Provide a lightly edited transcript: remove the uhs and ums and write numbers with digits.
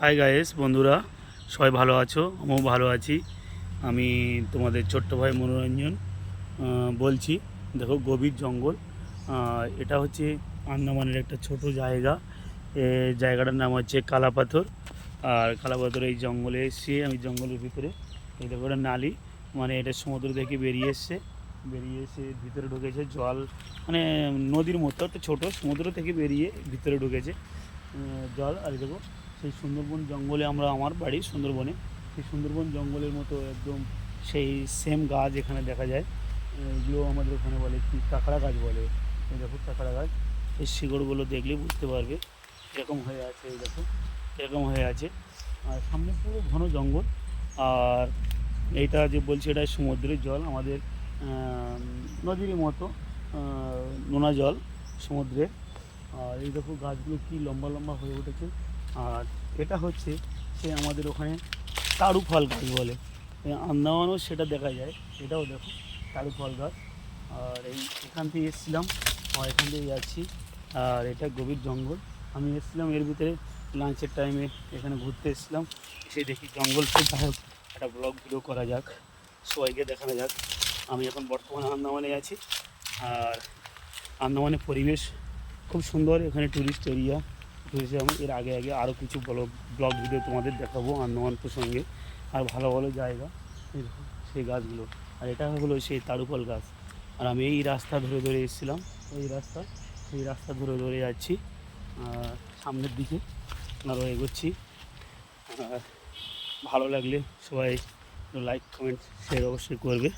Hi guys বন্ধুরা, সবাই ভালো আছো? আমিও ভালো আছি। আমি তোমাদের ছোট্ট ভাই মনোরঞ্জন বলছি। দেখো, গভীর জঙ্গল। এটা হচ্ছে আন্দামানের একটা ছোট জায়গা। জায়গাটার নাম হচ্ছে কালাপাথর। আর কালাপাথর এই জঙ্গলে এসে আমি জঙ্গলের ভিতরে, এই দেখো একটা নালি, মানে এটা সমুদ্র থেকে বেরিয়ে এসে ভিতরে ঢুকেছে জল, মানে নদীর মতো একটা ছোটো সমুদ্র থেকে বেরিয়ে ভিতরে ঢুকেছে জল। আর দেখো, সেই সুন্দরবন জঙ্গলে আমার বাড়ি সুন্দরবনে, সেই সুন্দরবন জঙ্গলের মতো একদম সেই সেম গাছ এখানে দেখা যায়। এগুলো আমাদের ওখানে বলে কি কাঁকড়া গাছ বলে। এই দেখো কাঁকড়া গাছ, এই শিকড়গুলো দেখলে বুঝতে পারবে এরকম হয়ে আছে। এই দেখো এরকম হয়ে আছে, আর সামনে পুরো ঘন জঙ্গল। আর এইটা যে বলছি, এটা সমুদ্রের জল, আমাদের নদীর মতো নোনা জল সমুদ্রে। আর এই দেখো গাছগুলো কি লম্বা লম্বা হয়ে উঠেছে। আর এটা হচ্ছে সে আমাদের ওখানে তাড়ু ফল গাছ বলে, আন্দামানও সেটা দেখা যায়। এটাও দেখো তাড়ু ফল গাছ। আর এখান থেকে এসেছিলাম, এখান থেকে যাচ্ছি। আর এটা গভীর জঙ্গল। আমি এসেছিলাম এর ভিতরে লাঞ্চের টাইমে, এখানে ঘুরতে এসেছিলাম। এসে দেখি জঙ্গল, খুব যাই হোক একটা ব্লগ ভিডিও করা যাক, সবাইকে দেখানো যাক। আমি এখন বর্তমানে আন্দামানে আছি। আর আন্দামানের পরিবেশ খুব সুন্দর। এখানে ট্যুরিস্ট এরিয়া, আমি এর আগে আরও কিছু ব্লগ ভিডিও তোমাদের দেখাবো আন্দামান প্রসঙ্গে। আর ভালো ভালো জায়গা, এই দেখো সেই গাছগুলো। আর এটা হলো সেই তাড়ুফল গাছ। আর আমি এই রাস্তা ধরে ধরে এসেছিলাম, এই রাস্তা ধরে ধরে যাচ্ছি সামনের দিকে, আরও এগোচ্ছি। আর ভালো লাগলে সবাই লাইক কমেন্ট শেয়ার অবশ্যই করবে।